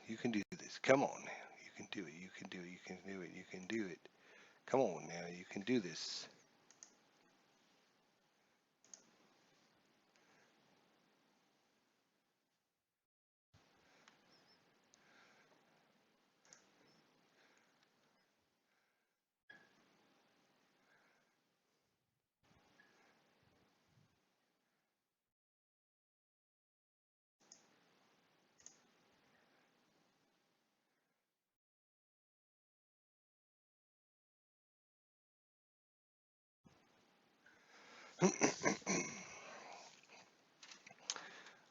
You can do this. Come on now. You can do it. You can do it. You can do it. You can do it. Come on now. You can do this.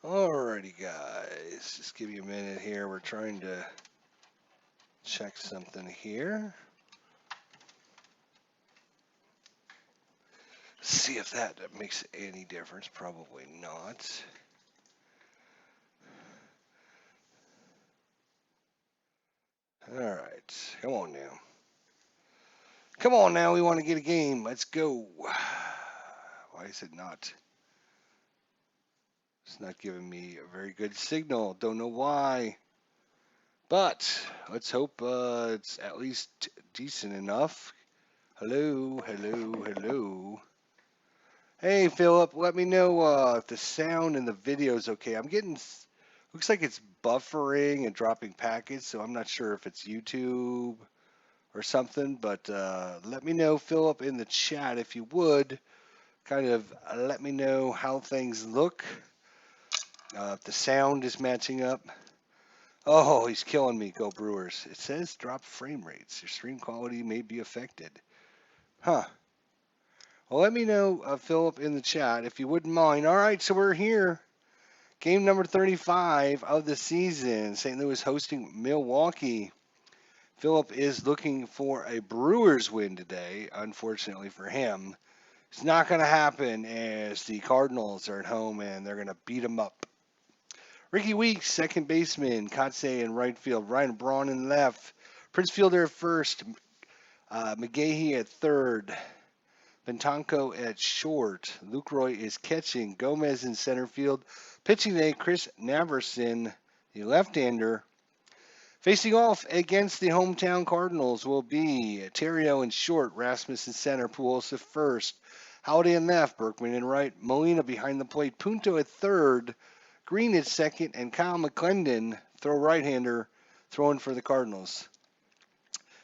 Alrighty, guys. Just give you a minute here. We're trying to check something here. See if that makes any difference. Probably not. Alright. Come on now. Come on now. We want to get a game. Let's go. Why is it not? It's not giving me a very good signal. Don't know why. But let's hope it's at least decent enough. Hello, hello, hello. Hey, Philip, let me know if the sound and the video is okay. I'm getting, looks like it's buffering and dropping packets, so I'm not sure if it's YouTube or something, but let me know, Philip, in the chat if you would. Kind of let me know how things look, if the sound is matching up. Oh, he's killing me. Go Brewers. It says drop frame rates. Your stream quality may be affected. Huh. Well, let me know, Philip, in the chat if you wouldn't mind. All right, so we're here. Game number 35 of the season. St. Louis hosting Milwaukee. Philip is looking for a Brewers win today, unfortunately for him. It's not going to happen as the Cardinals are at home and they're going to beat them up. Ricky Weeks, second baseman. Kotze in right field. Ryan Braun in left. Prince Fielder at first. McGahee at third. Bentanco at short. Lucroy is catching. Gomez in center field. Pitching today, Chris Naverson, the left-hander. Facing off against the hometown Cardinals will be Terrio in short. Rasmus in center. Pujols at first. Howdy in left. Berkman in right. Molina behind the plate. Punto at third. Green at second, and Kyle McClendon, throw right-hander, throwing for the Cardinals.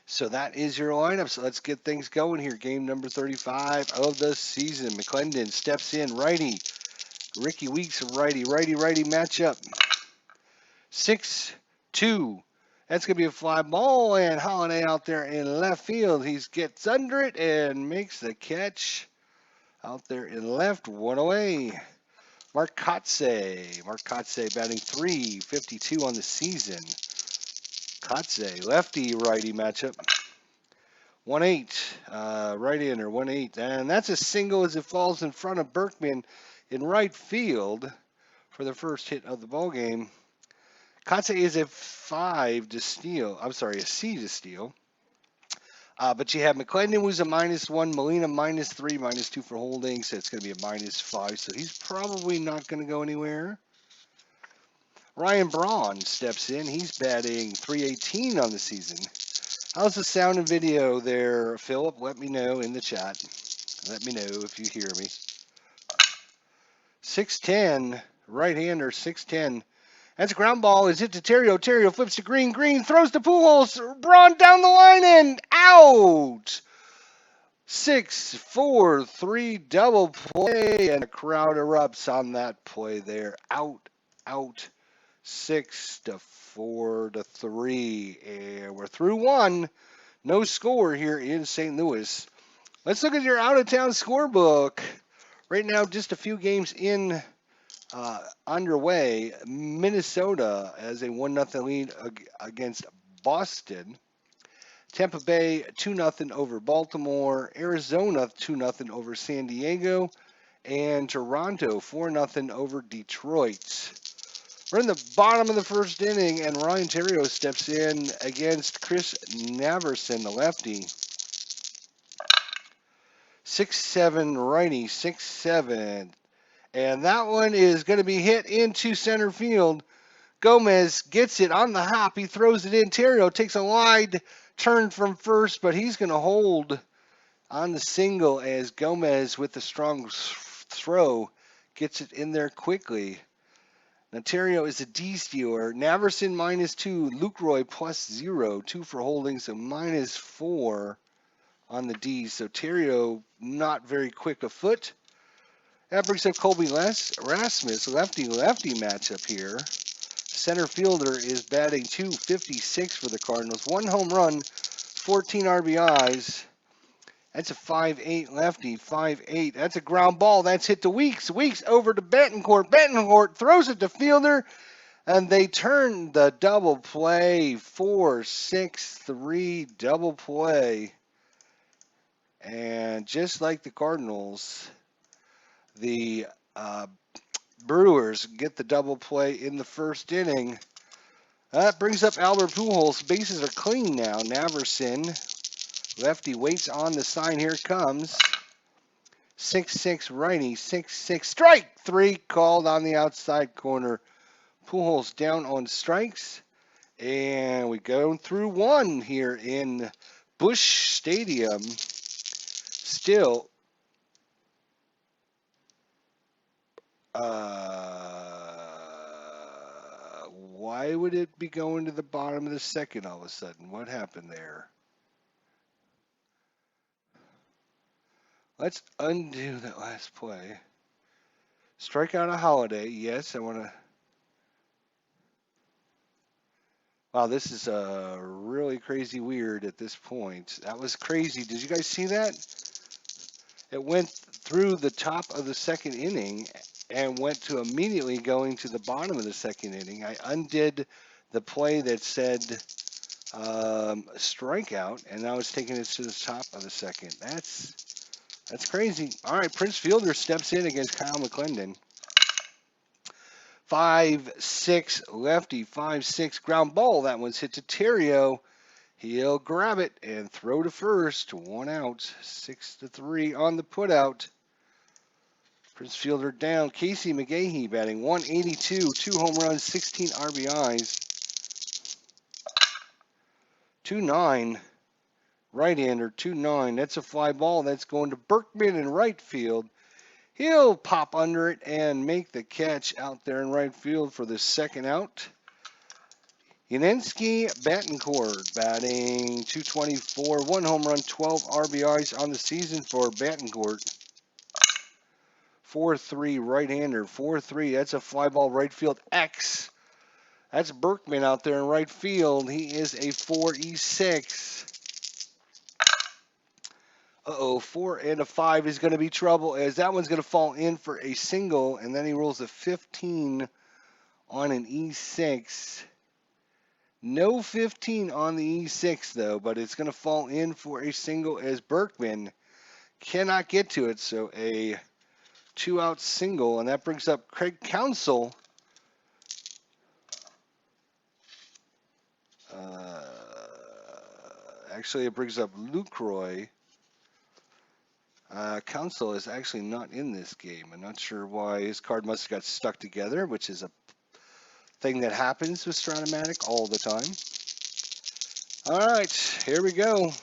So that is your lineup. So let's get things going here. Game number 35 of the season. McClendon steps in, righty. Ricky Weeks, righty, righty matchup. 6-2. That's going to be a fly ball, and Holiday out there in left field. He gets under it and makes the catch out there in left, one away. Mark Kotze batting .352 on the season. Kotze, lefty-righty matchup. 1-8, right-hander, 1-8. And that's a single as it falls in front of Berkman in right field for the first hit of the ballgame. Kotze is a 5 to steal. I'm sorry, a C to steal. But you have McClendon, who's a -1, Molina -3, -2 for holding, so it's going to be a -5. So he's probably not going to go anywhere. Ryan Braun steps in. He's batting .318 on the season. How's the sound and video there, Philip? Let me know in the chat. Let me know if you hear me. 6'10", right-hander, 6'10". That's a ground ball. Is hit to Terrio. Terrio flips to Green. Green throws to Pujols. Braun down the line and out. 6-4-3 double play, and the crowd erupts on that play there. Out. 6-4-3, and we're through one. No score here in St. Louis. Let's look at your out-of-town scorebook. Right now, just a few games in underway. Minnesota has a 1-0 lead against Boston. Tampa Bay 2-0 over Baltimore. Arizona 2-0 over San Diego. And Toronto 4-0 over Detroit. We're in the bottom of the first inning, and Ryan Terrio steps in against Chris Naverson, the lefty. 6-7 righty, 6-7. And that one is going to be hit into center field. Gomez gets it on the hop. He throws it in. Terrio takes a wide turn from first, but he's going to hold on the single as Gomez with the strong throw gets it in there quickly. Now Terrio is a D stealer. Naverson -2. Lucroy +0. 2 for holding, so -4 on the D. So Terrio not very quick afoot. That brings up Colby Rasmus, lefty-lefty matchup here. Center fielder is batting .256 for the Cardinals. 1 home run, 14 RBIs. That's a 5'8 lefty, 5'8. That's a ground ball. That's hit to Weeks. Weeks over to Betancourt. Betancourt throws it to fielder, and they turn the double play. 4-6-3 double play. And just like the Cardinals, the Brewers get the double play in the first inning. That brings up Albert Pujols. Bases are clean now. Naverson, lefty, waits on the sign. Here it comes. 6-6 righty, 6-6 strike. 3 called on the outside corner. Pujols down on strikes. And we go through 1 here in Busch Stadium. Still, why would it be going to the bottom of the second all of a sudden? What happened there? Let's undo that last play. Strike out a Holiday. Yes, I want to. Wow, this is really crazy weird at this point. That was crazy. Did you guys see that? It went through the top of the second inning and went to immediately going to the bottom of the second inning. I undid the play that said strikeout, and now it's taking it to the top of the second. That's crazy. All right, Prince Fielder steps in against Kyle McClendon. 5-6 lefty, 5-6 ground ball. That one's hit to Terrio. He'll grab it and throw to first. 1 out, 6-3 on the putout. Prince Fielder down. Casey McGahee batting .182, 2 home runs, 16 RBIs. 2-9, right-hander, 2-9. That's a fly ball. That's going to Berkman in right field. He'll pop under it and make the catch out there in right field for the second out. Yuniesky Betancourt batting .224, 1 home run, 12 RBIs on the season for Betancourt. 4-3 right-hander, 4-3. That's a fly ball right field X. That's Berkman out there in right field. He is a 4-6. 4 and a 5 is going to be trouble, as that one's going to fall in for a single, and then he rolls a 15 on an E6. No 15 on the E6, though, but it's going to fall in for a single as Berkman cannot get to it. So a 2-out single, and that brings up Craig Counsell. Actually, it brings up Lucroy. Counsell is actually not in this game. I'm not sure why. His card must have got stuck together, which is a thing that happens with Stratomatic all the time. All right, here we go.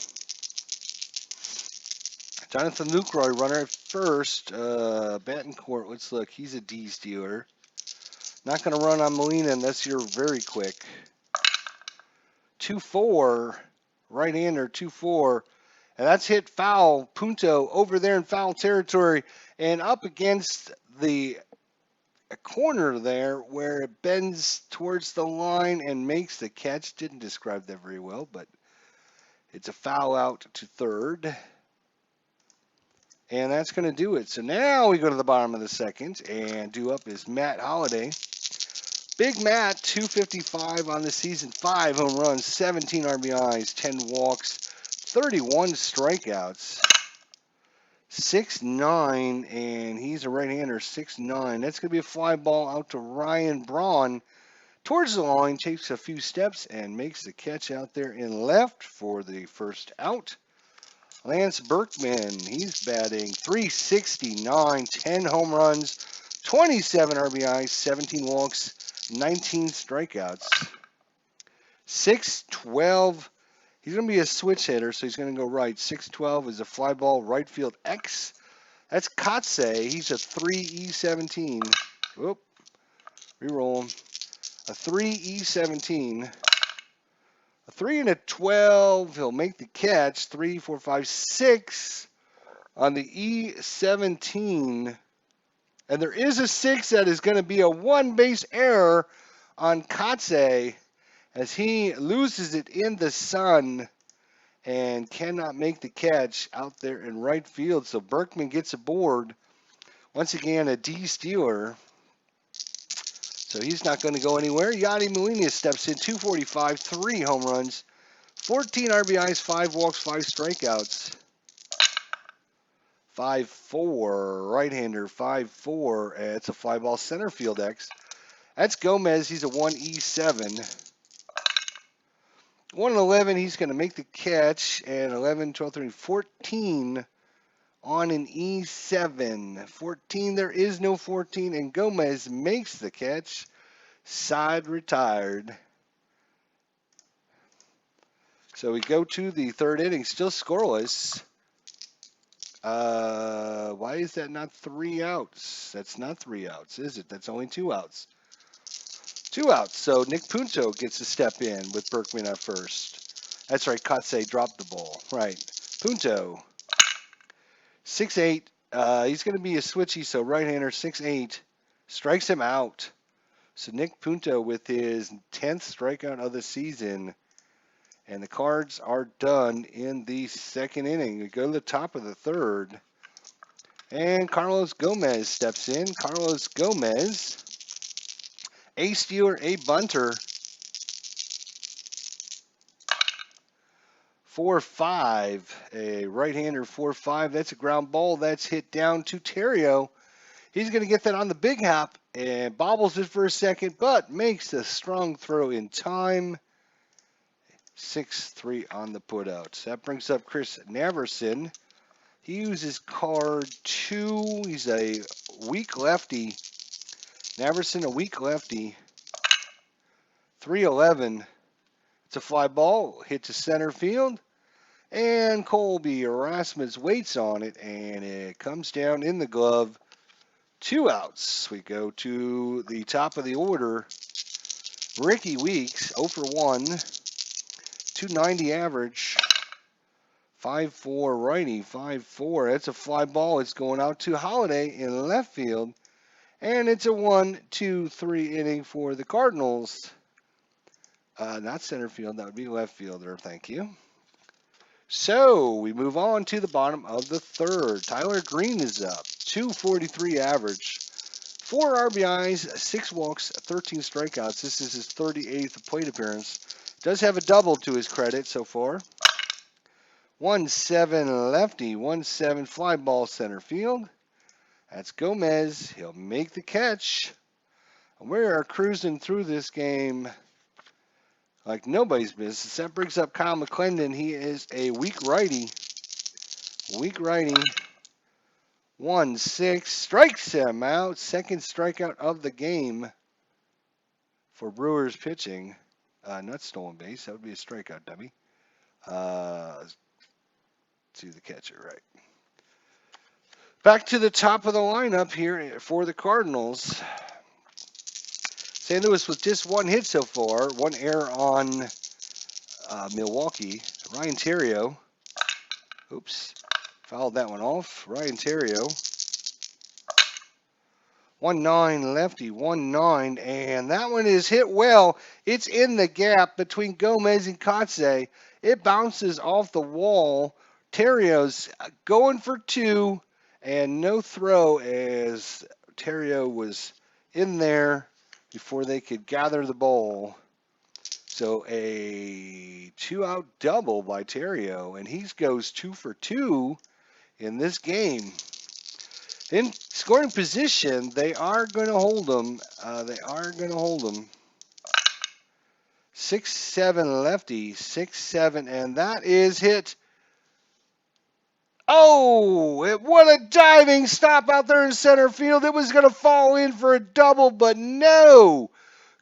Jonathan Lucroy, runner at first. Betancourt, let's look. He's a D stealer. Not going to run on Molina unless you're very quick. 2-4, right-hander, 2-4. And that's hit foul. Punto over there in foul territory and up against the corner there where it bends towards the line and makes the catch. Didn't describe that very well, but it's a foul out to third. And that's going to do it. So now we go to the bottom of the second, and due up is Matt Holliday. Big Matt, 255 on the season, 5 home runs, 17 RBIs, 10 walks, 31 strikeouts. 6'9", and he's a right-hander, 6'9". That's going to be a fly ball out to Ryan Braun. Towards the line, takes a few steps and makes the catch out there in left for the first out. Lance Berkman, he's batting .369, 10 home runs, 27 RBIs, 17 walks, 19 strikeouts. 6-12. He's going to be a switch hitter, so he's going to go right. 6-12 is a fly ball, right field X. That's Kotze. He's a 3E17. Whoop. Reroll him. A 3E17. A 3 and a 12. He'll make the catch. 3, 4, 5, 6 on the E17. And there is a 6 that is going to be a one-base error on Kotze as he loses it in the sun and cannot make the catch out there in right field. So Berkman gets aboard. Once again, a D Steeler. So he's not going to go anywhere. Yadi Molina steps in, 245, 3 home runs, 14 RBIs, 5 walks, 5 strikeouts. 5-4, right-hander, 5-4. It's a fly ball center field X. That's Gomez. He's a 1E7. 1-11, he's going to make the catch. And 11, 12, 13, 14 on an E7. 14, there is no 14. And Gomez makes the catch. Side retired. So we go to the third inning, still scoreless. Why is that not 3 outs? That's not 3 outs, is it? That's only 2 outs. 2 outs. So Nick Punto gets to step in with Berkman at first. That's right, Kotze dropped the ball. Right. Punto. 6-8. He's going to be a switchy, so right-hander, 6-8. Strikes him out. So Nick Punto with his 10th strikeout of the season. And the Cards are done in the second inning. We go to the top of the third. And Carlos Gomez steps in. Carlos Gomez, a stealer, a bunter. 4-5, a right-hander, 4-5. That's a ground ball. That's hit down to Terrio. He's going to get that on the big hop and bobbles it for a second, but makes a strong throw in time. 6-3 on the putouts. That brings up Chris Naverson. He uses card 2. He's a weak lefty. Naverson, a weak lefty. 3-11. It's a fly ball. Hit to center field. And Colby Erasmus waits on it, and it comes down in the glove. 2 outs. We go to the top of the order. Ricky Weeks, 0 for 1. 290 average. 5-4 righty, 5-4. That's a fly ball. It's going out to Holiday in left field. And it's a 1-2-3 inning for the Cardinals. Not center field. That would be left fielder. Thank you. So we move on to the bottom of the third. Tyler Green is up. 243 average. 4 RBIs, 6 walks, 13 strikeouts. This is his 38th plate appearance. Does have a double to his credit so far. 1-7 lefty, 1-7 fly ball center field. That's Gomez. He'll make the catch. We are cruising through this game like nobody's business. That brings up Kyle McClendon. He is a weak righty. Weak righty. 1-6. Strikes him out. Second strikeout of the game for Brewers pitching. Not stolen base. That would be a strikeout, dummy. To the catcher, right. Back to the top of the lineup here for the Cardinals. St. Louis with just 1 hit so far. 1 error on Milwaukee. Ryan Terrio. Oops. Fouled that one off. Ryan Terrio. 1-9 lefty, 1-9, and that one is hit well. It's in the gap between Gomez and Kotze. It bounces off the wall. Terrio's going for 2, and no throw as Terrio was in there before they could gather the ball. So a 2-out double by Terrio, and he goes 2 for 2 in this game. In scoring position, they are going to hold them. 6-7 lefty, 6-7, and that is hit. Oh, what a diving stop out there in center field. It was going to fall in for a double, but no.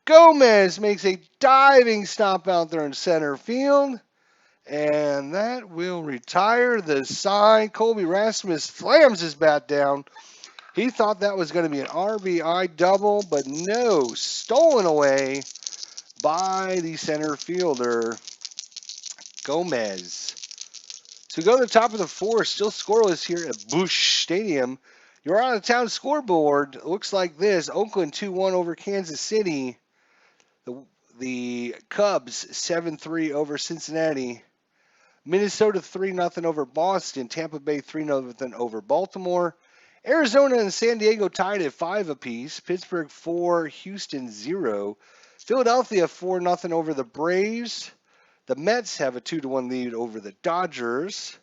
Gomez makes a diving stop out there in center field. And that will retire the sign. Colby Rasmus slams his bat down. He thought that was going to be an RBI double, but no, stolen away by the center fielder, Gomez. So we go to the top of the fourth, still scoreless here at Busch Stadium. Your out-of-town scoreboard looks like this. Oakland 2-1 over Kansas City. The Cubs 7-3 over Cincinnati. Minnesota 3-0 over Boston. Tampa Bay 3-0 over Baltimore. Arizona and San Diego tied at 5 apiece. Pittsburgh 4, Houston 0. Philadelphia 4-0 over the Braves. The Mets have a 2-1 lead over the Dodgers.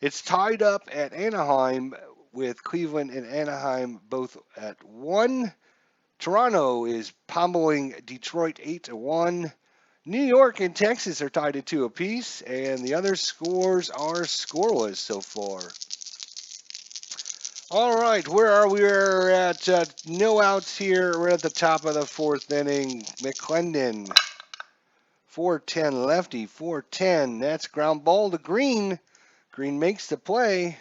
It's tied up at Anaheim with Cleveland and Anaheim both at 1. Toronto is pummeling Detroit 8-1. New York and Texas are tied at 2 apiece, and the other scores are scoreless so far. All right, where are we? We're at no outs here. We're at the top of the fourth inning. McClendon, 4-10 lefty, 4-10. That's ground ball to Green. Green makes the play.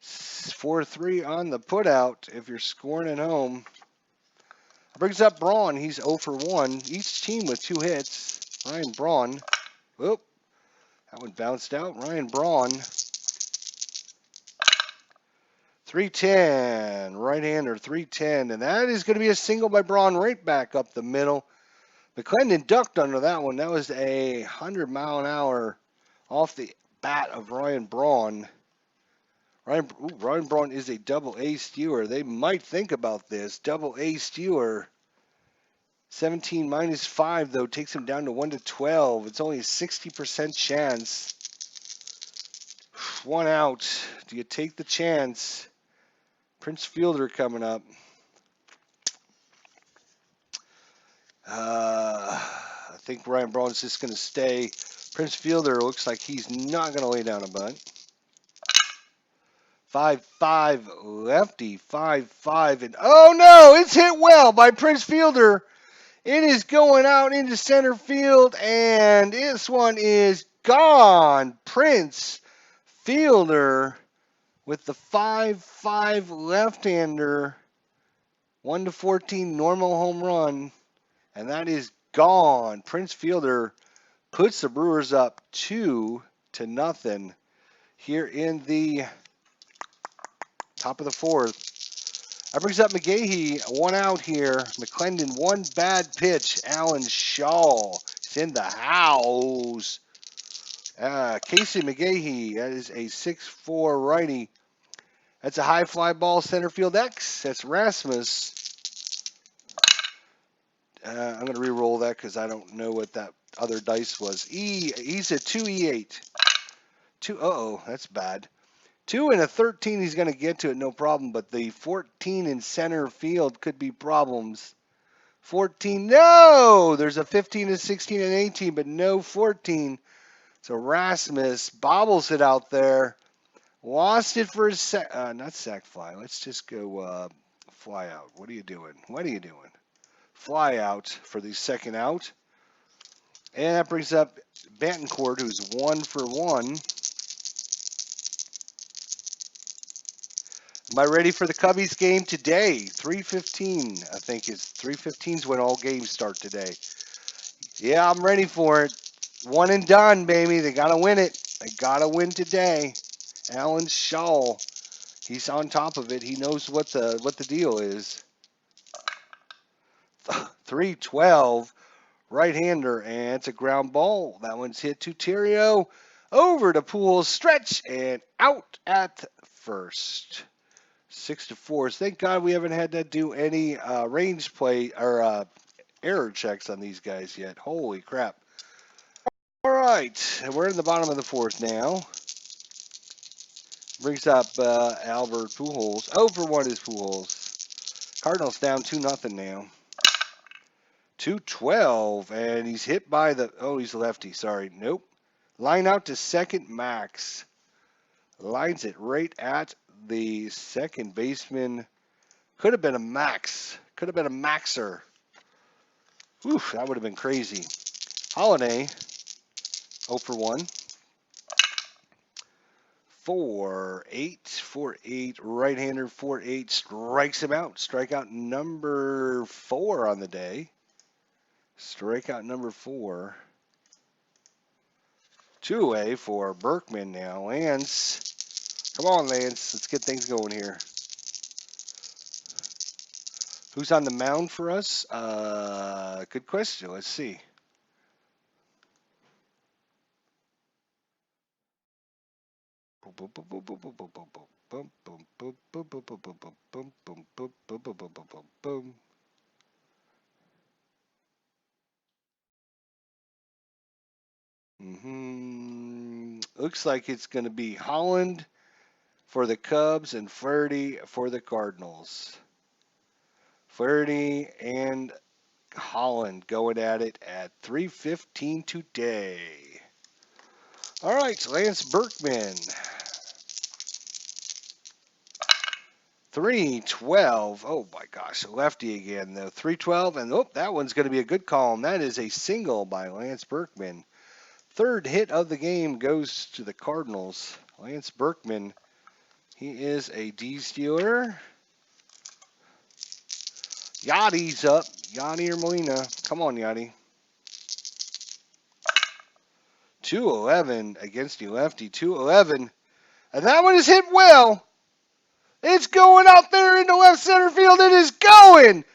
4-3 on the putout if you're scoring at home. Brings up Braun. He's 0 for 1. Each team with 2 hits. Ryan Braun. Whoop. That one bounced out. Ryan Braun. 310. Right-hander, 310. And that is going to be a single by Braun right back up the middle. McClendon ducked under that one. That was a 100-mile-an-hour off the bat of Ryan Braun. Ryan Braun is a double-A stewer. They might think about this. Double-A stewer. 17 minus 5, though, takes him down to 1-12. It's only a 60% chance. 1 out. Do you take the chance? Prince Fielder coming up. I think Ryan Braun's just going to stay. Prince Fielder looks like he's not going to lay down a bunt. 5-5 lefty, 5-5, and oh no, it's hit well by Prince Fielder. It is going out into center field, and this one is gone. Prince Fielder with the 5-5 left-hander, 1-14 normal home run, and that is gone. Prince Fielder puts the Brewers up 2-0 here in the top of the fourth. That brings up McGahee, 1 out here. McClendon, 1 bad pitch. Alan Shaw is in the house. Casey McGahee, that is a 6'4 righty. That's a high fly ball, center field X. That's Rasmus. I'm going to re-roll that because I don't know what that other dice was. He's a 2E8. That's bad. 2 and a 13, he's going to get to it, no problem. But the 14 in center field could be problems. 14, no! There's a 15 and 16 and 18, but no 14. So Rasmus bobbles it out there. Lost it for a not sack fly. Let's just go fly out. What are you doing? Fly out for the second out. And that brings up Bantencourt, who's 1 for 1. Am I ready for the Cubbies game today? 3:15, I think it's 3:15 is when all games start today. Yeah, I'm ready for it. 1 and done, baby. They gotta win it. They gotta win today. Alan Shaw, he's on top of it. He knows what the deal is. 3-12, right-hander, and it's a ground ball. That one's hit to Terrio. Over to Pujols, stretch, and out at first. 6-4. Thank God we haven't had to do any range play or error checks on these guys yet. Holy crap. All right, we're in the bottom of the fourth now. Brings up Albert Pujols. 0 for 1 is Pujols. Cardinals down 2-0 now. 2-12, and he's hit by the, he's lefty, sorry. Nope. Line out to second, Max. Lines it right at the second baseman. Could have been a max. Could have been a maxer. Oof, that would have been crazy. Holiday, 0 for 1. 4-8, 4-8, right-hander, 4-8, strikes him out. Strikeout number 4 on the day. Strikeout number 4. 2 away for Berkman now. Lance, come on, Lance. Let's get things going here. Who's on the mound for us? Good question. Let's see. Looks like it's going to be Holland for the Cubs and Flaherty for the Cardinals. Flaherty and Holland going at it at 3:15 today. All right, Lance Berkman. 312. Oh my gosh, a lefty again though. 312, and oh, that one's going to be a good call. And that is a single by Lance Berkman. Third hit of the game goes to the Cardinals. Lance Berkman, he is a D stealer. Yachty's up. Yachty or Molina. Come on, Yachty. 211 against the lefty. 211. And that one is hit well. It's going out there in the left center field. It is going.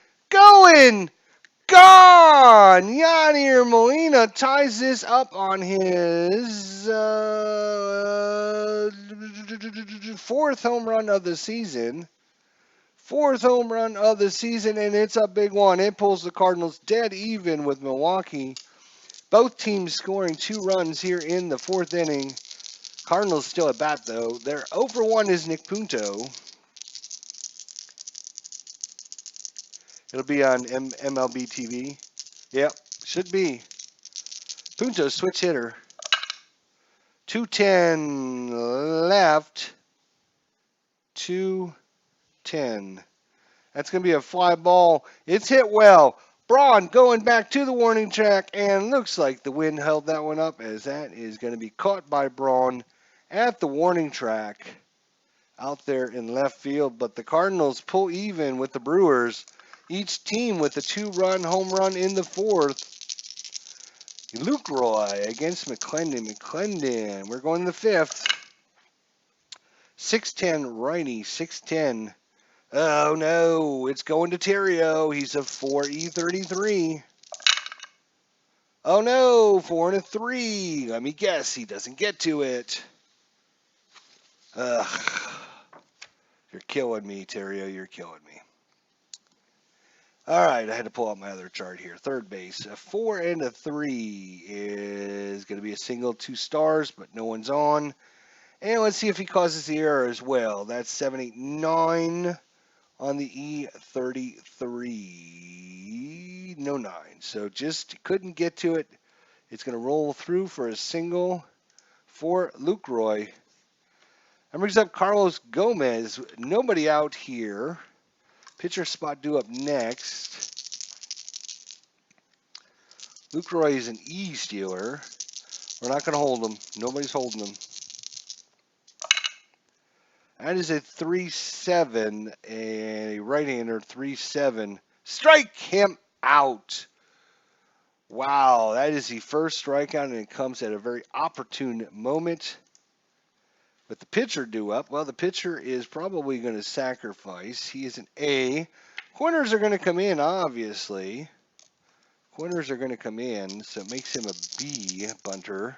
Gone. Yadier Molina ties this up on his fourth home run of the season. Fourth home run of the season, and it's a big one. It pulls the Cardinals dead even with Milwaukee. Both teams scoring 2 runs here in the 4th inning. Cardinals still at bat, though. Their 0 for 1 is Nick Punto. It'll be on MLB TV. Yep, should be. Punto, switch hitter. 210 left. 210. That's going to be a fly ball. It's hit well. Braun going back to the warning track, and looks like the wind held that one up, as that is going to be caught by Braun at the warning track out there in left field. But the Cardinals pull even with the Brewers, each team with a 2-run home run in the 4th. Lucroy against McClendon. McClendon, we're going to the 5th. 6'10 righty, 6'10. Oh no, it's going to Terrio. He's a 4E33. Oh no, 4 and a 3. Let me guess, he doesn't get to it. Ugh. You're killing me, Terrio. You're killing me. All right, I had to pull out my other chart here. Third base, a 4 and a 3 is going to be a single, 2 stars, but no one's on. And let's see if he causes the error as well. That's 789 on the E33. No 9. So just couldn't get to it. It's going to roll through for a single for Lucroy. That brings up Carlos Gomez. Nobody out here. Pitcher spot due up next. Lucroy is an E stealer. We're not going to hold him. Nobody's holding him. That is a 3-7, a right-hander 3-7. Strike him out. Wow, that is the first strikeout, and it comes at a very opportune moment. With the pitcher due up, well, the pitcher is probably going to sacrifice. He is an A. Corners are going to come in, obviously. Corners are going to come in, so it makes him a B bunter.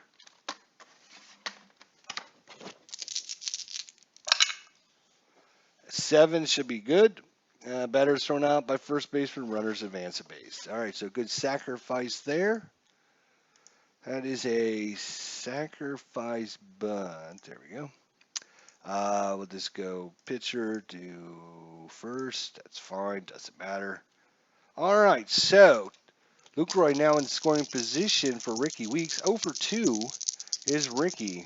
Seven should be good. Batters thrown out by first baseman, runners advance a base. All right, so good sacrifice there. That is a sacrifice bunt. There we go. We'll just go pitcher to first. That's fine. Doesn't matter. All right, so Lucroy now in scoring position for Ricky Weeks. 0 for 2 is Ricky.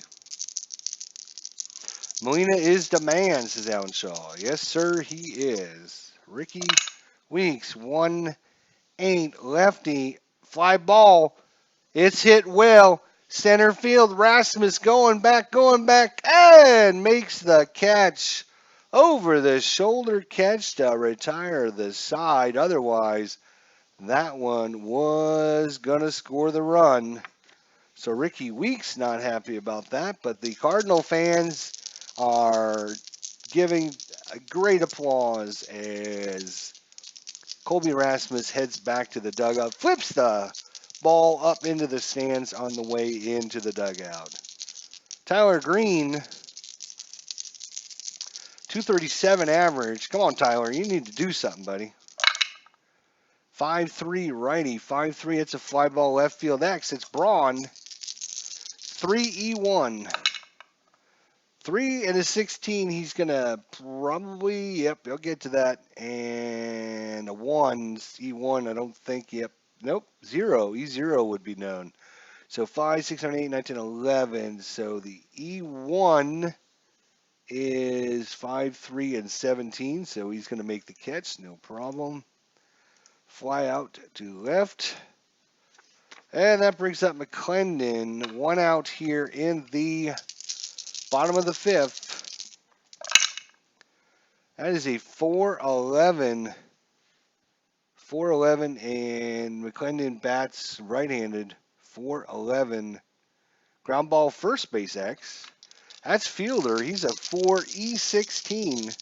Molina is the man, says Alan Shaw. Yes, sir, he is. Ricky Weeks, 1 ain't lefty. Fly ball. It's hit well. Center field. Rasmus going back, and makes the catch. Over the shoulder catch to retire the side. Otherwise, that one was going to score the run. So Ricky Weeks not happy about that, but the Cardinal fans are giving a great applause as Colby Rasmus heads back to the dugout, flips the ball up into the stands on the way into the dugout. Tyler Green, 237 average. Come on, Tyler, you need to do something, buddy. 5-3 righty, 5-3. It's a fly ball left field X. It's Braun. 3-E-1. 3 and a 16. He's going to probably, yep, he'll get to that. And a 1, E1, I don't think, yep. Nope, 0. E0 would be known. So 5, 6, 7, 8, 9, 10, 11. So the E1 is 5, 3, and 17. So he's going to make the catch, no problem. Fly out to left. And that brings up McClendon. 1 out here in the bottom of the 5th. That is a 4-11. 4-11, and McClendon bats right-handed. 4-11. Ground ball first base X. That's Fielder. He's a 4-E-16.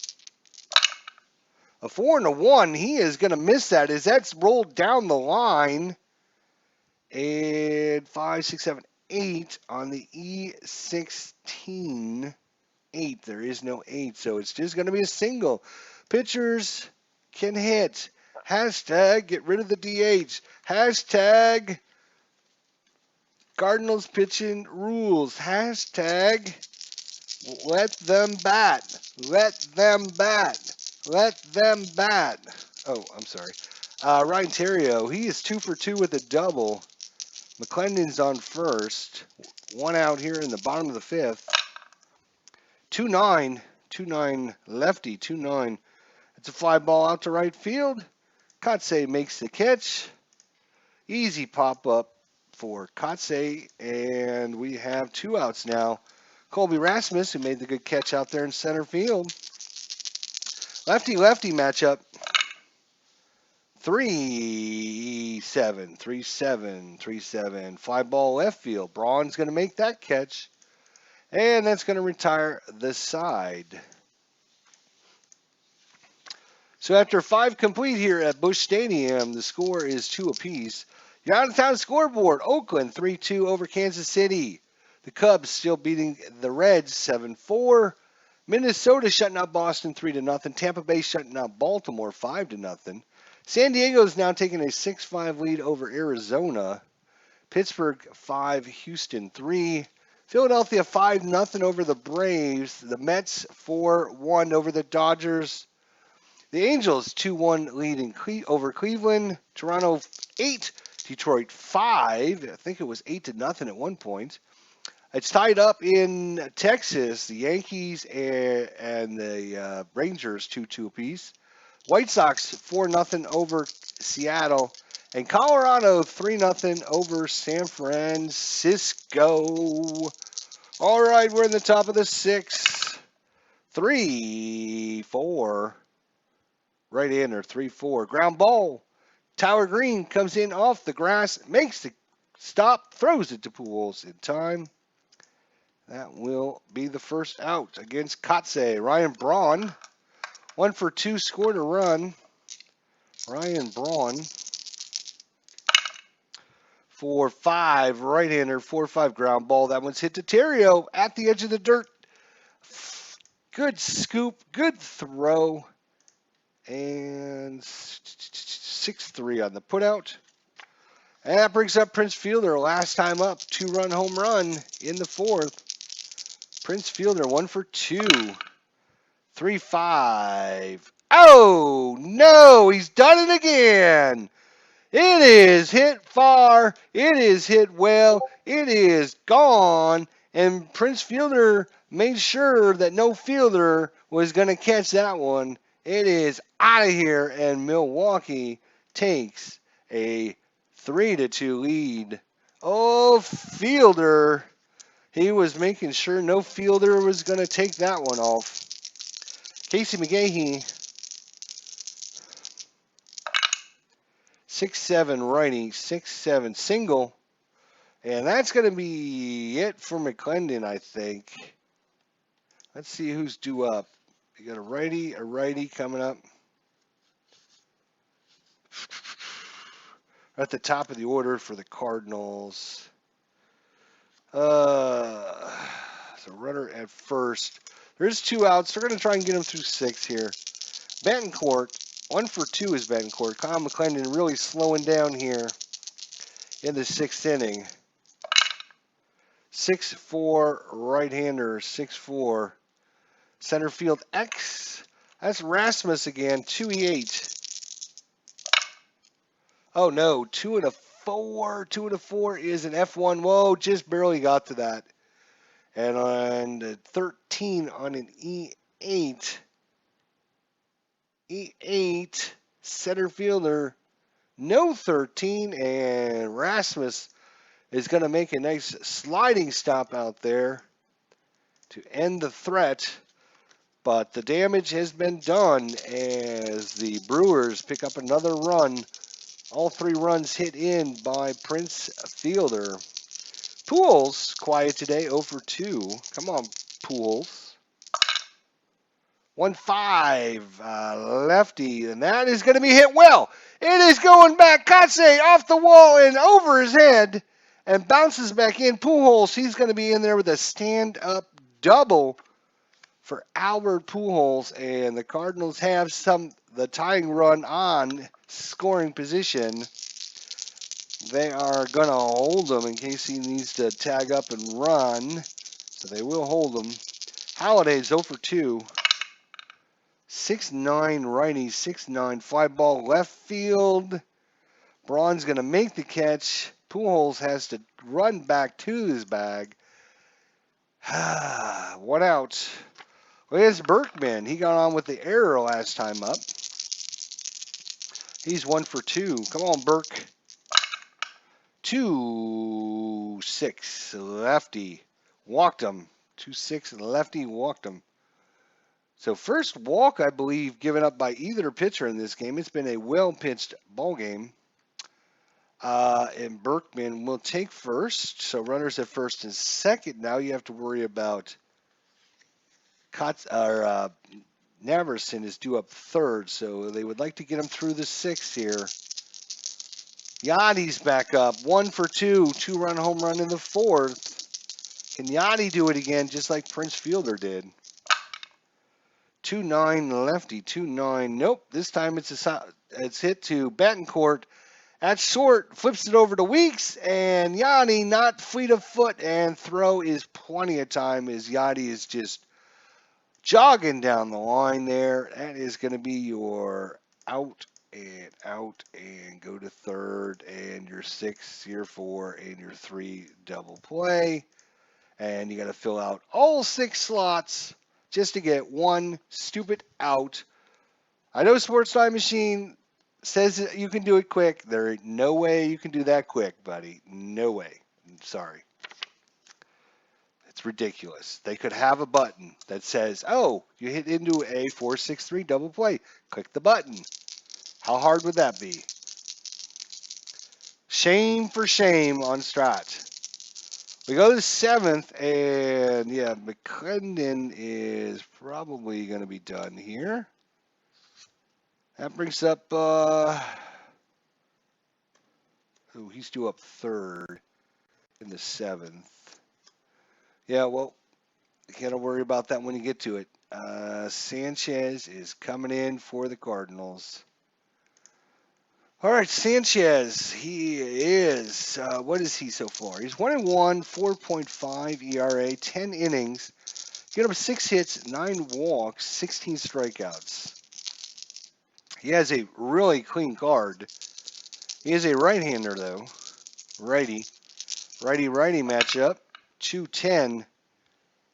A 4 and a 1. He is going to miss that as that's rolled down the line. And 5, 6, 7, 8 on the E16. 8. There is no 8, so it's just going to be a single. Pitchers can hit. Hashtag get rid of the DH. Hashtag Cardinals pitching rules. Hashtag let them bat. Let them bat. Let them bat. Oh, I'm sorry. Ryan Terrio, he is 2 for 2 with a double. McClendon's on first. 1 out here in the bottom of the 5th. 2-9. 2-9 lefty. 2-9. It's a fly ball out to right field. Kotsay makes the catch. Easy pop up for Kotsay. And we have 2 outs now. Colby Rasmus, who made the good catch out there in center field. Lefty-lefty matchup. 3-7, 3-7, 3-7. Fly ball left field. Braun's going to make that catch. And that's going to retire the side. So after 5 complete here at Busch Stadium, the score is 2 apiece. Your out-of-town scoreboard, Oakland 3-2 over Kansas City. The Cubs still beating the Reds 7-4. Minnesota shutting out Boston 3-0. Tampa Bay shutting out Baltimore 5-0. San Diego's now taking a 6-5 lead over Arizona. Pittsburgh 5, Houston 3. Philadelphia 5-0 over the Braves. The Mets 4-1 over the Dodgers. The Angels 2-1 lead over Cleveland. Toronto 8, Detroit 5. I think it was 8-0 at one point. It's tied up in Texas. The Yankees and the Rangers 2-2 apiece. White Sox 4-0 over Seattle. And Colorado 3-0 over San Francisco. All right, we're in the top of the 6th. 3-4. Right-hander, 3-4. Ground ball. Tyler Green comes in off the grass, makes the stop, throws it to Pujols in time. That will be the first out against Kotsay. Ryan Braun, 1 for 2, scored a run. Ryan Braun, 4-5, right-hander, 4-5 ground ball. That one's hit to Terrio at the edge of the dirt. Good scoop, good throw. And 6-3 on the putout. And that brings up Prince Fielder, last time up, 2-run home run in the 4th. Prince Fielder, 1 for 2. 3-5. Oh, no, he's done it again. It is hit far. It is hit well. It is gone. And Prince Fielder made sure that no fielder was going to catch that one. It is out of here, and Milwaukee takes a 3-2 lead. Oh, Fielder. He was making sure no fielder was going to take that one off. Casey McGahee, 6-7 righty, 6-7 single. And that's going to be it for McClendon, I think. Let's see who's due up. You got a righty coming up. At the top of the order for the Cardinals. So runner at first. There's 2 outs. They're going to try and get him through 6 here. Betancourt, 1 for 2 is Betancourt. Kyle McClendon really slowing down here in the 6th inning. 6-4 right-hander, 6-4 center field X. That's Rasmus again, 2-8. Oh no, 2-4. 2-4 is an F1. Whoa, just barely got to that. And on 13 on an E8. E8 center fielder, no 13, and Rasmus is going to make a nice sliding stop out there to end the threat. But the damage has been done as the Brewers pick up another run. All 3 runs hit in by Prince Fielder. Pujols, quiet today, 0 for 2. Come on, Pujols. 1-5, lefty, and that is going to be hit well. It is going back. Kotze off the wall and over his head and bounces back in. Pujols, he's going to be in there with a stand-up double for Albert Pujols, and the Cardinals have the tying run on scoring position. They are going to hold him in case he needs to tag up and run, so they will hold him. Holiday's 0 for 2. 6-9 righty, 6-9 fly ball left field. Braun's going to make the catch. Pujols has to run back to his bag. 1 out. Well, here's Berkman. He got on with the error last time up. He's 1 for 2. Come on, Burke. 2-6 lefty. Walked him. 2-6 lefty walked him. So first walk, I believe, given up by either pitcher in this game. It's been a well-pitched ball game. And Berkman will take first. So runners at first and second. Now you have to worry about Naverson is due up third. So they would like to get him through the 6th here. Yadi's back up. 1 for 2. 2-run home run in the 4th. Can Yadi do it again just like Prince Fielder did? 2-9 lefty, 2-9. Nope, this time it's hit to Betancourt at short, flips it over to Weeks, and Yadi not fleet of foot, and throw is plenty of time as Yadi is just jogging down the line there. That is going to be your out and go to third, and your 6, your 4, and your 3 double play. And you got to fill out all 6 slots just to get 1 stupid out. I know Sports Time Machine says that you can do it quick. There ain't no way you can do that quick, buddy. No way. I'm sorry. It's ridiculous. They could have a button that says, oh, you hit into a 4-6-3 double play. Click the button. How hard would that be? Shame for shame on Strat. We go to the 7th, and yeah, McClendon is probably going to be done here. That brings up, he's due up third in the 7th. Yeah, well, you can't worry about that when you get to it. Sanchez is coming in for the Cardinals. All right, Sanchez, he is, what is he so far? He's 1-1, 4.5 ERA, 10 innings, get him 6 hits, 9 walks, 16 strikeouts. He has a really clean card. He is a right-hander, though. Righty matchup, 2-10.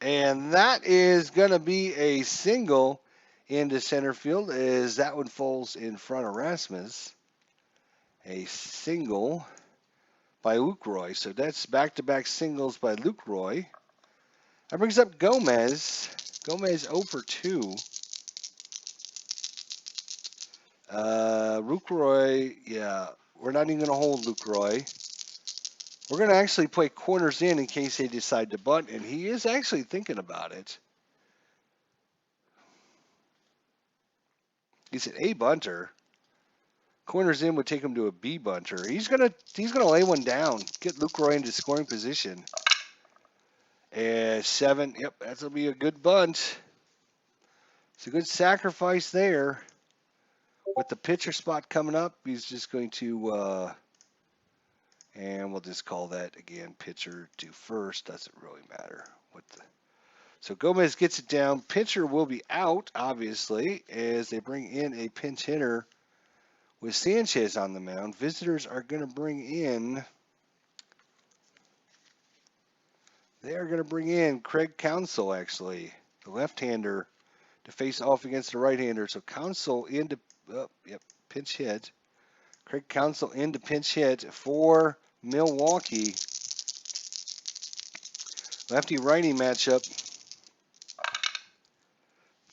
And that is going to be a single into center field as that one falls in front of Rasmus. A single by Luke Roy. So that's back-to-back singles by Luke Roy. That brings up Gomez. Gomez 0 for 2. Luke Roy, yeah, we're not even going to hold Luke Roy. We're going to actually play corners in case they decide to bunt, and he is actually thinking about it. He's an A bunter. Corners in would take him to a B bunter. He's gonna lay one down, get Luke Roy into scoring position. And 7, yep, that'll be a good bunt. It's a good sacrifice there. With the pitcher spot coming up, he's just going to, and we'll just call that again pitcher to first. Doesn't really matter what the. So Gomez gets it down. Pitcher will be out, obviously, as they bring in a pinch hitter with Sanchez on the mound. Visitors are going to bring in. They are going to bring in Craig Counsell, actually, the left-hander, to face off against the right-hander. So Counsell into, pinch hit. Craig Counsell into pinch hit for Milwaukee. Lefty-righty matchup.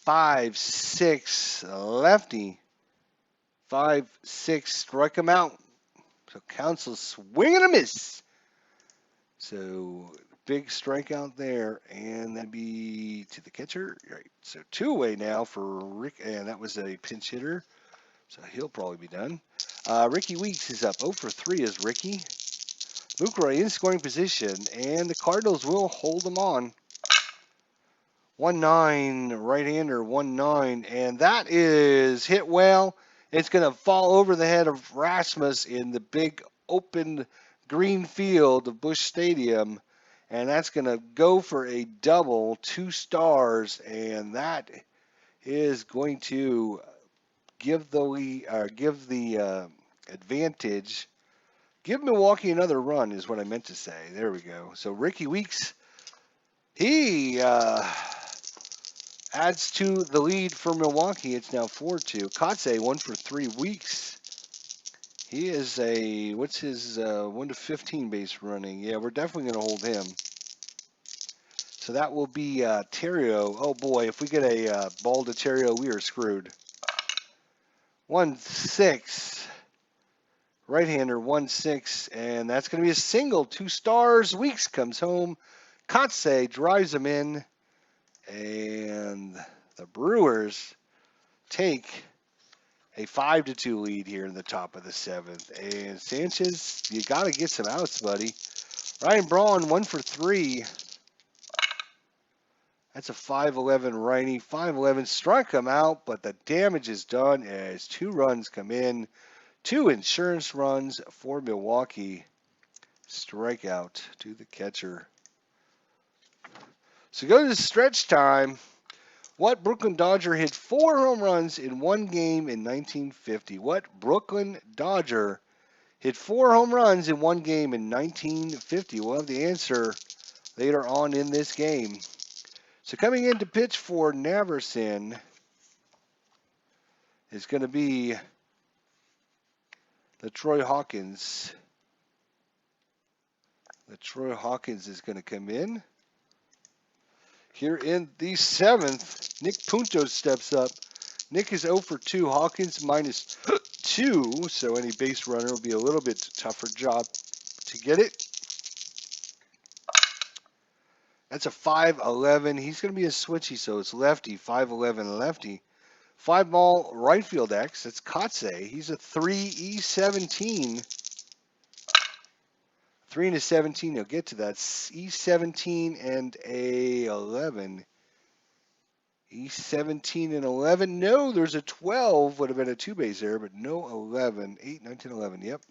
5-6 lefty. 5-6, strike him out. So Counsell swing and a miss. So big strikeout there, and that'd be to the catcher. Right. So 2 away now for Rick, and that was a pinch hitter. So he'll probably be done. Ricky Weeks is up. 0 for 3 is Ricky. Luke Roy in scoring position, and the Cardinals will hold him on. 1-9, right-hander, 1-9, and that is hit well. It's going to fall over the head of Rasmus in the big open green field of Busch Stadium, and that's going to go for a double, 2 stars, and that is going to give the advantage. Give Milwaukee another run is what I meant to say. There we go. So Ricky Weeks, he adds to the lead for Milwaukee. It's now 4-2. Kotze 1 for 3 Weeks. He is a, what's his 1 to 15 base running? Yeah, we're definitely going to hold him. So that will be Terrio. Oh boy, if we get a ball to Terrio, we are screwed. 1-6. Right-hander 1-6, and that's going to be a single. 2 stars. Weeks comes home. Kotze drives him in, and the Brewers take a 5-2 lead here in the top of the 7th. And Sanchez, you got to get some outs, buddy. Ryan Braun 1 for 3. That's a 5-11 righty. 5-11 struck him out, but the damage is done as 2 runs come in. 2 insurance runs for Milwaukee. Strikeout to the catcher. So go to stretch time. What Brooklyn Dodger hit 4 home runs in 1 game in 1950? What Brooklyn Dodger hit 4 home runs in 1 game in 1950? We'll have the answer later on in this game. So coming in to pitch for Naverson is going to be LaTroy Hawkins. LaTroy Hawkins is going to come in. Here in the 7th, Nick Punto steps up. Nick is 0 for 2. Hawkins -2, so any base runner will be a little bit tougher job to get it. That's a 5-11. He's going to be a switchy, so it's lefty, 5-11 lefty. 5-ball right field X. That's Kotze. He's a 3E17. 3 and a 17. He'll get to that. E17 and a 11. E17 and 11. No, there's a 12. Would have been a 2-base there, but no 11. 8, 19, 11. Yep.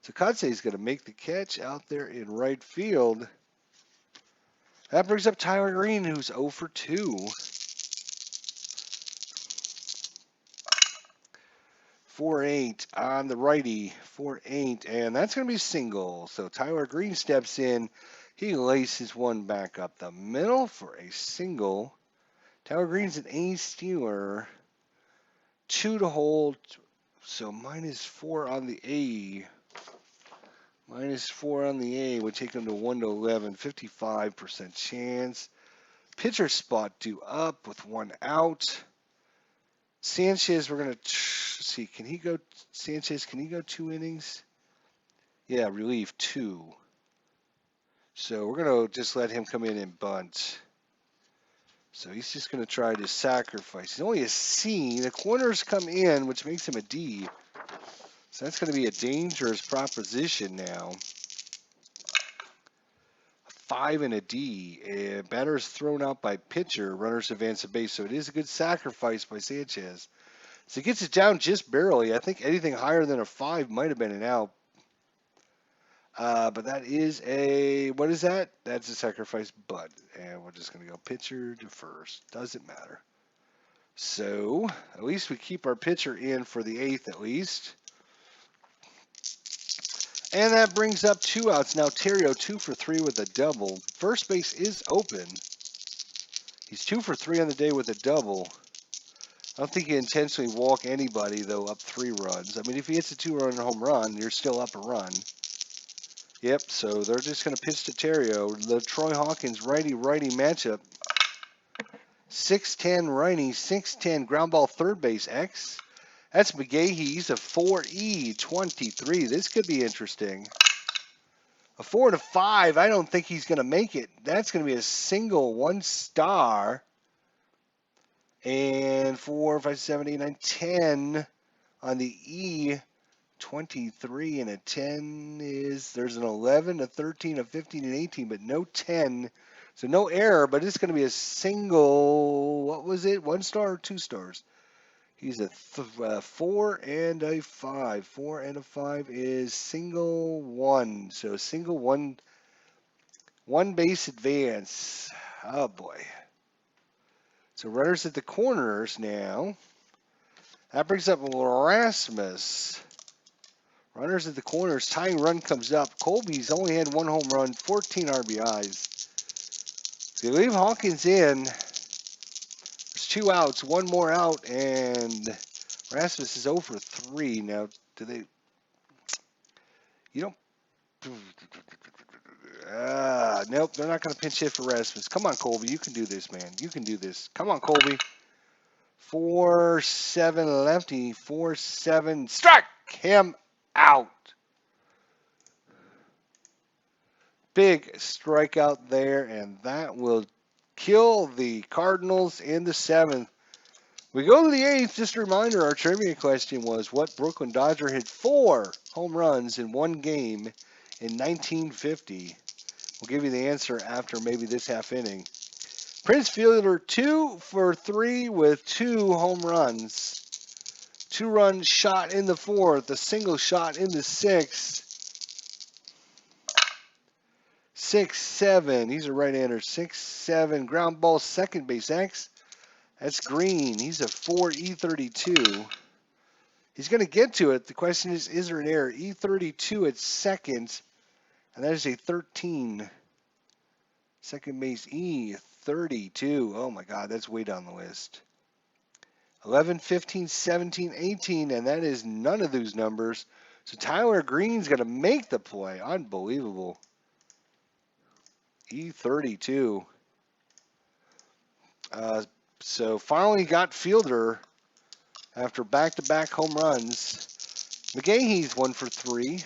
So Kotze is going to make the catch out there in right field. That brings up Tyler Green, who's 0 for 2. 4-8 on the righty, 4-8, and that's going to be single. So Tyler Green steps in. He laces one back up the middle for a single. Tyler Green's an A Steeler. 2 to hold. So -4 on the A. -4 on the A would take him to 1 to 11. 55% chance. Pitcher spot due up with 1 out. Sanchez, we're going to see. Can he go? Sanchez, can he go 2 innings? Yeah, relief 2. So we're going to just let him come in and bunt. So he's just going to try to sacrifice. He's only a C. The corners come in, which makes him a D. So that's going to be a dangerous proposition now. 5 and a D. Batter's thrown out by pitcher. Runners advance to base. So it is a good sacrifice by Sanchez. So he gets it down just barely. I think anything higher than a 5 might have been an out. But that is a, what is that? That's a sacrifice bunt. And we're just going to go pitcher to first. Doesn't matter. So at least we keep our pitcher in for the 8th at least. And that brings up 2 outs. Now Terrio 2 for 3 with a double. First base is open. He's 2 for 3 on the day with a double. I don't think he intentionally walk anybody, though, up 3 runs. I mean, if he hits a 2-run home run, you're still up a run. Yep, so they're just going to pitch to Terrio. The Troy Hawkins righty-righty matchup. 6'10 righty, 6'10 ground ball third base X. That's McGahee. He's a 4E23. This could be interesting. A 4 to 5. I don't think he's going to make it. That's going to be a single 1 star. And 4, 5, 7, 8, 9, 10 on the E. 23 and a 10 is, there's an 11, a 13, a 15, and 18, but no 10. So no error, but it's going to be a single, what was it, 1 star or 2 stars? He's a 4 and a 5. 4 and a 5 is single 1. So single 1 base advance. Oh boy. So runners at the corners now. That brings up Rasmus. Runners at the corners. Tying run comes up. Colby's only had 1 home run, 14 RBIs. They leave Hawkins in. There's 2 outs, 1 more out, and Rasmus is 0 for 3. Now, do they? You don't. Nope, they're not going to pinch hit for Rasmus. Come on, Colby. You can do this, man. You can do this. Come on, Colby. 4-7 lefty. 4-7. Strike him out. Big strikeout there, and that will kill the Cardinals in the 7th. We go to the 8th. Just a reminder, our trivia question was, what Brooklyn Dodger hit 4 home runs in 1 game in 1950? We'll give you the answer after maybe this half inning. Prince Fielder 2 for 3 with 2 home runs. 2-run shot in the 4th, a single shot in the 6th. 6-7, he's a right-hander. 6-7, ground ball second base X. That's Green. He's a 4E32. He's going to get to it. The question is there an error? E32 at second, and that is a 13. Second base E32. Oh my God, that's way down the list. 11, 15, 17, 18, and that is none of those numbers. So Tyler Green's going to make the play. Unbelievable. E32. So finally got Fielder after back-to-back home runs. McGahee's 1 for 3.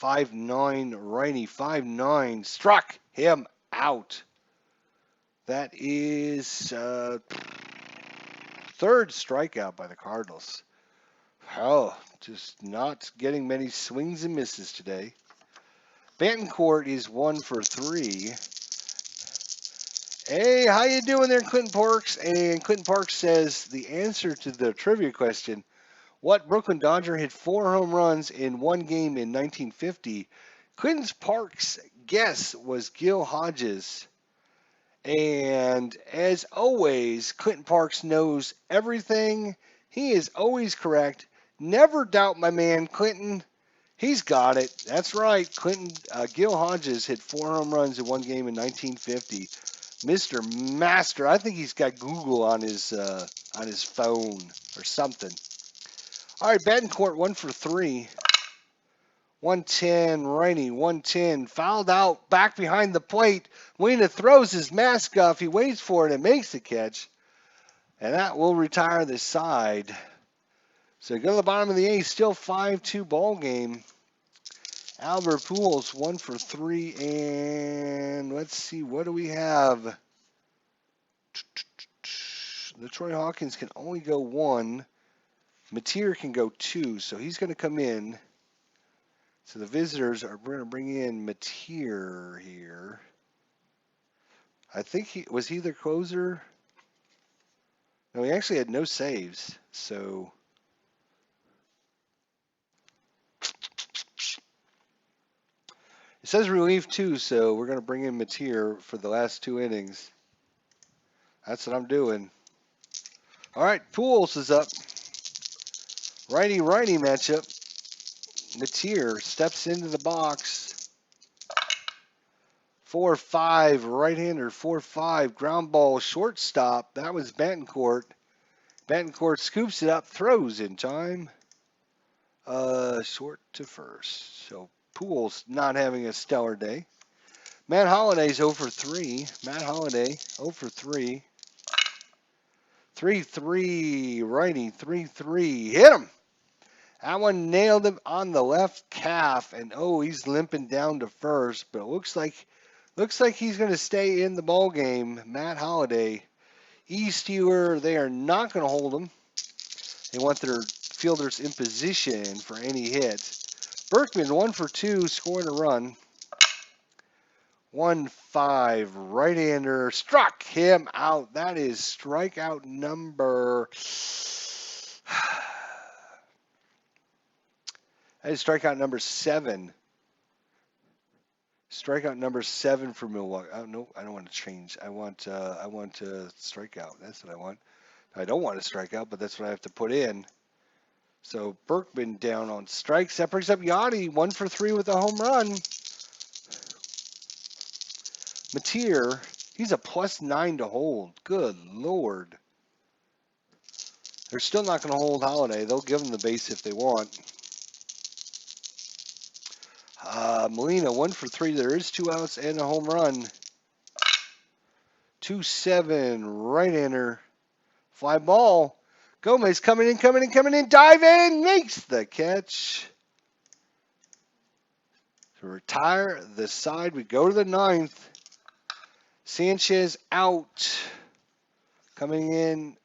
5'9 righty. 5'9. Struck him out. That is 3rd strikeout by the Cardinals. Oh, just not getting many swings and misses today. Bantencourt is 1 for 3. Hey, how you doing there, Clinton Parks? And Clinton Parks says the answer to the trivia question, what Brooklyn Dodger hit 4 home runs in 1 game in 1950? Clinton Parks' guess was Gil Hodges. And as always, Clinton Parks knows everything. He is always correct. Never doubt my man, Clinton. He's got it. That's right. Gil Hodges hit 4 home runs in 1 game in 1950. Mr. Master. I think he's got Google on his phone or something. All right, Betancourt 1 for 3. 110, righty, 110. Fouled out, back behind the plate. Molina throws his mask off. He waits for it and makes the catch. And that will retire the side. So go to the bottom of the 8th, still 5-2 ball game. Albert Pujols 1 for 3. And let's see, what do we have? The Troy Hawkins can only go 1. Mateer can go 2, so he's going to come in. So the visitors are going to bring in Mateer here. I think was he the closer? No, he actually had no saves. So it says relief too, so we're going to bring in Mateer for the last 2 innings. That's what I'm doing. All right, Pujols is up. Righty-righty matchup. Mateer steps into the box. 4-5, right-hander, 4-5, ground ball, shortstop. That was Betancourt. Betancourt scoops it up, throws in time. Short to first. So Pujols not having a stellar day. Matt Holliday's 0 for 3. Matt Holliday 0 for 3. 3-3, righty, 3-3. Hit him. That one nailed him on the left calf, and oh, he's limping down to first. But it looks like he's going to stay in the ball game. Matt Holliday, Steeler, they are not going to hold him. They want their fielders in position for any hit. Berkman 1 for 2, scoring a run. 1-5, right-hander, struck him out. That is strikeout number. That is strikeout number 7. Strikeout number 7 for Milwaukee. Oh, no, I don't want to change. I want to strikeout. That's what I want. I don't want to strike out, but that's what I have to put in. So Berkman down on strikes. That brings up Yachty, 1 for 3 with a home run. Mateer, he's a +9 to hold. Good Lord. They're still not going to hold Holliday. They'll give him the base if they want. Molina, 1 for 3. There is 2 outs and a home run. 2-7, right-hander. Fly ball. Gomez coming in, diving, makes the catch. To retire the side, we go to the 9th. Sanchez out. Coming in,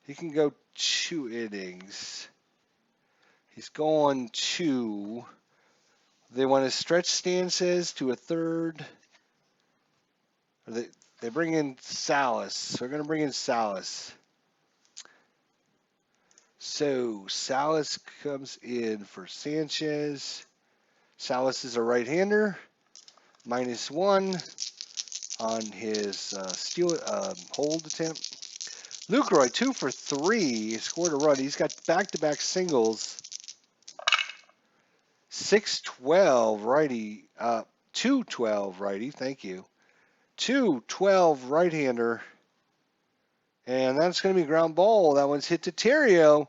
he can go 2 innings. He's going 2. They want to stretch Sanchez to a 3rd. They bring in Salas. They're going to bring in Salas. So Salas comes in for Sanchez. Salas is a right-hander. -1 on his hold attempt. Lucroy 2 for 3. Scored a run. He's got back-to-back singles. 6-12 righty. 2-12 righty. Thank you. 2-12 right-hander. And that's going to be ground ball. That one's hit to Terrio.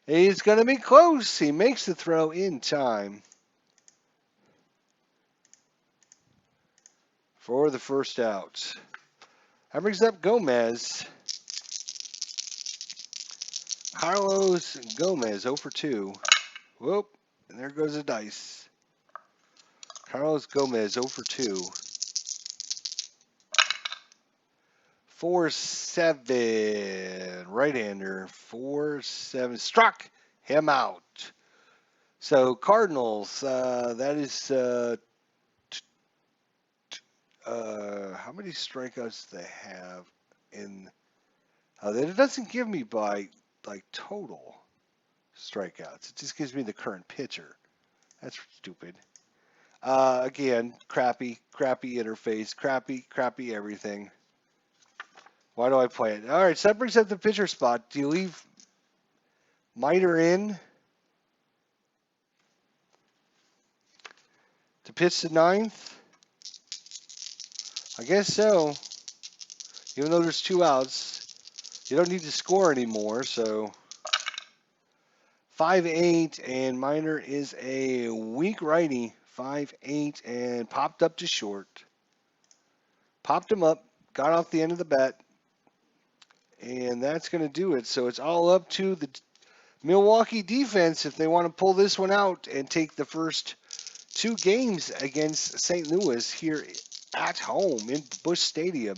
He's going to be close. He makes the throw in time for the first out. That brings up Gomez. Carlos Gomez 0 for 2. Whoop. And there goes the dice. Carlos Gomez 0 for 2. 4-7, right-hander, 4-7, struck him out. So Cardinals, that is, how many strikeouts do they have in, it doesn't give me by, like, total strikeouts. It just gives me the current pitcher. That's stupid. Again, crappy interface, crappy everything. Why do I play it? All right, so that brings up the pitcher spot. Do you leave Miter in to pitch the 9th? I guess so. Even though there's 2 outs, you don't need to score anymore. So 5-8, and Miner is a weak righty. 5-8, and popped up to short. Popped him up, got off the end of the bat, and that's going to do it. So it's all up to the Milwaukee defense if they want to pull this one out and take the first 2 games against St. Louis here at home in Busch Stadium.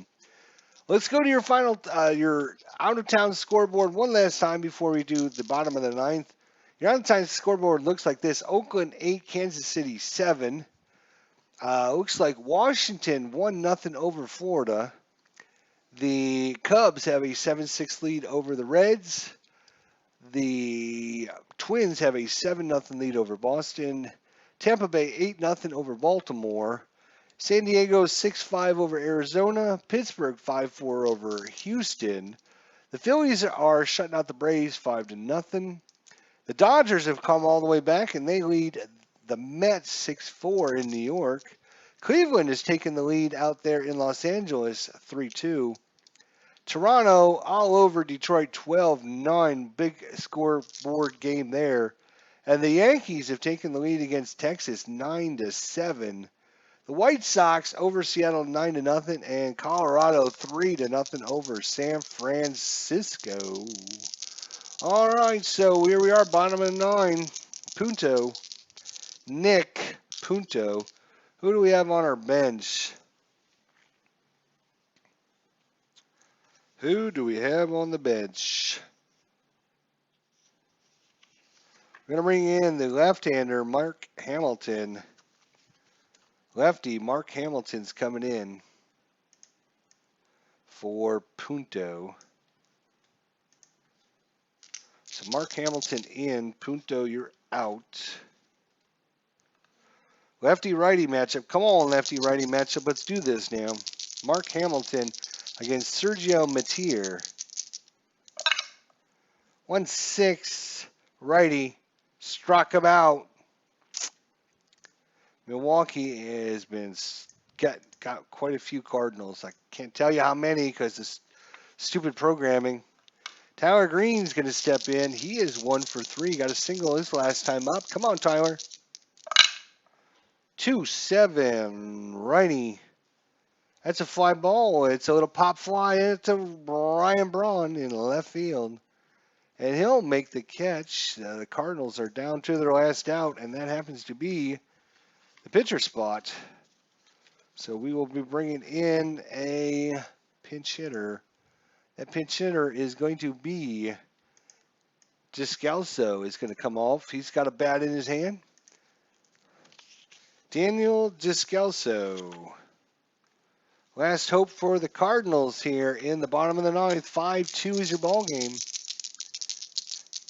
Let's go to your final, your out-of-town scoreboard one last time before we do the bottom of the 9th. Your out-of-town scoreboard looks like this: Oakland 8, Kansas City 7. Looks like Washington 1-0 over Florida. The Cubs have a 7-6 lead over the Reds. The Twins have a 7-0 lead over Boston. Tampa Bay 8-0 over Baltimore. San Diego 6-5 over Arizona. Pittsburgh 5-4 over Houston. The Phillies are shutting out the Braves 5-0. The Dodgers have come all the way back and they lead the Mets 6-4 in New York. Cleveland is taking the lead out there in Los Angeles 3-2. Toronto all over Detroit 12-9. Big scoreboard game there. And the Yankees have taken the lead against Texas 9-7. The White Sox over Seattle 9-0, and Colorado 3-0 over San Francisco. All right, so here we are, bottom of the 9. Punto, Nick Punto. Who do we have on our bench? Who do we have on the bench? We're going to bring in the left-hander, Mark Hamilton. Lefty, Mark Hamilton's coming in for Punto. So Mark Hamilton in, Punto, you're out. Lefty-righty matchup. Come on, lefty-righty matchup. Let's do this now. Mark Hamilton against Sergio Matier. 1-6, righty. Struck him out. Milwaukee has been got quite a few Cardinals. I can't tell you how many because of stupid programming. Tyler Green's going to step in. He is 1 for 3. Got a single his last time up. Come on, Tyler. 2-7, righty. That's a fly ball. It's a little pop fly. It's a Ryan Braun in left field. And he'll make the catch. The Cardinals are down to their last out, and that happens to be the pitcher spot. So we will be bringing in a pinch hitter. That pinch hitter is going to be Descalso is going to come off. He's got a bat in his hand. Daniel Descalso. Last hope for the Cardinals here in the bottom of the 9th. 5-2 is your ball game.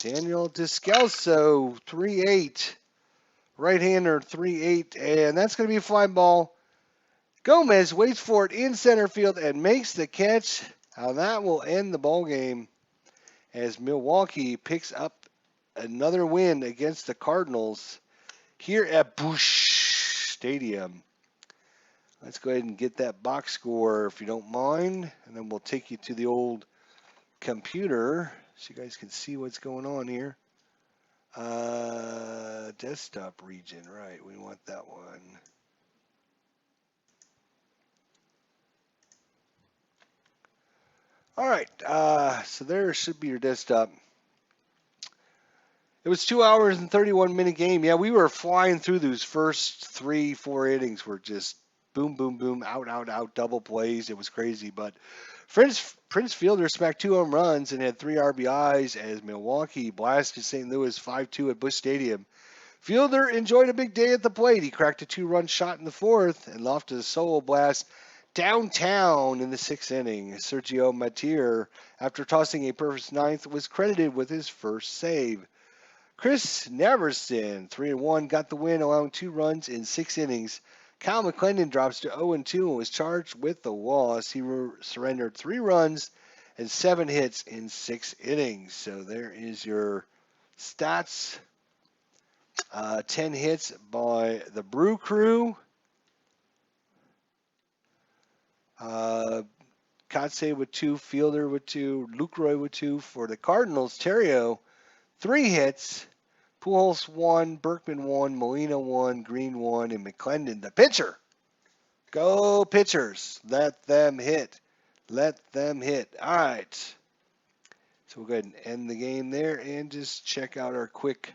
Daniel Descalso, 3-8. Right-hander, 3-8. And that's going to be a fly ball. Gomez waits for it in center field and makes the catch. Now that will end the ball game as Milwaukee picks up another win against the Cardinals here at Busch Stadium. Let's go ahead and get that box score if you don't mind, and then we'll take you to the old computer so you guys can see what's going on here. Desktop region, right, we want that one. All right, so there should be your desktop. It was 2 hours and 31-minute game. Yeah, we were flying through those first 3-4 innings. Were just boom, boom, boom, out, out, out, double plays. It was crazy. But Prince Fielder smacked 2 home runs and had 3 RBIs as Milwaukee blasted St. Louis 5-2 at Busch Stadium. Fielder enjoyed a big day at the plate. He cracked a 2-run shot in the 4th and lofted a solo blast downtown in the 6th inning. Sergio Matier, after tossing a perfect 9th, was credited with his first save. Chris Neverson, 3-1, got the win, allowing 2 runs in 6 innings. Kyle McClendon drops to 0-2 and was charged with the loss. He surrendered 3 runs and 7 hits in 6 innings. So there is your stats. 10 hits by the Brew Crew. Kotsay with 2, Fielder with 2, Lucroy with 2. For the Cardinals, Terrio, 3 hits. Pujols 1, Berkman 1, Molina 1, Green 1, and McClendon, the pitcher. Go pitchers. Let them hit. Let them hit. All right. So we'll go ahead and end the game there and just check out our quick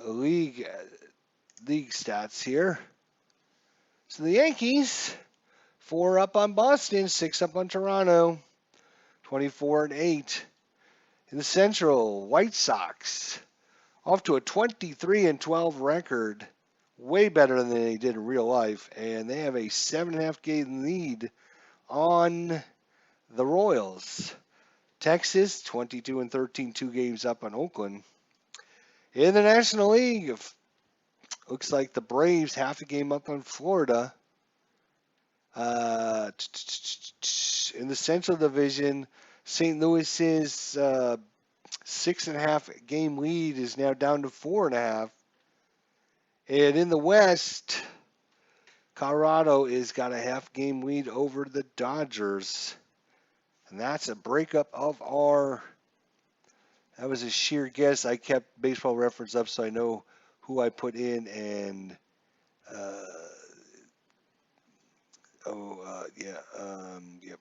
league stats here. So the Yankees, 4 up on Boston, 6 up on Toronto, 24-8. In the Central, White Sox, off to a 23-12 record, way better than they did in real life, and they have a 7.5 game lead on the Royals. Texas, 22-13, 2 games up on Oakland. In the National League, looks like the Braves half a game up on Florida. In the Central Division, St. Louis's 6.5 game lead is now down to 4.5. And in the West, Colorado has got a half game lead over the Dodgers. And that's a breakup of our. That was a sheer guess. I kept Baseball Reference up so I know who I put in. And, yep.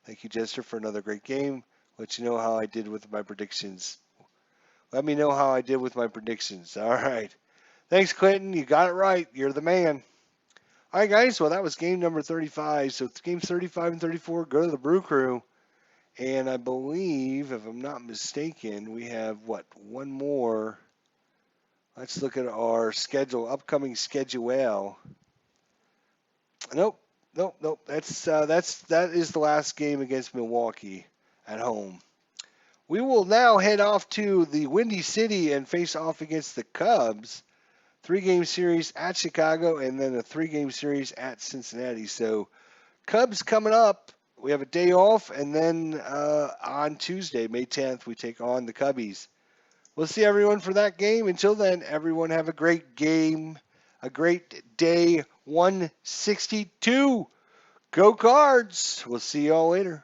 Thank you, Jester, for another great game. Let you know how I did with my predictions. Let me know how I did with my predictions. All right. Thanks, Clinton. You got it right. You're the man. All right, guys. Well, that was game number 35. So games 35 and 34 go to the Brew Crew. And I believe, if I'm not mistaken, we have, one more. Let's look at our schedule, upcoming schedule. Nope. That is the last game against Milwaukee at home. We will now head off to the Windy City and face off against the Cubs. 3-game series at Chicago and then a 3-game series at Cincinnati. So Cubs coming up. We have a day off, and then on Tuesday, May 10th, we take on the Cubbies. We'll see everyone for that game. Until then, everyone have a great game, a great day 162. Go Cards. We'll see you all later.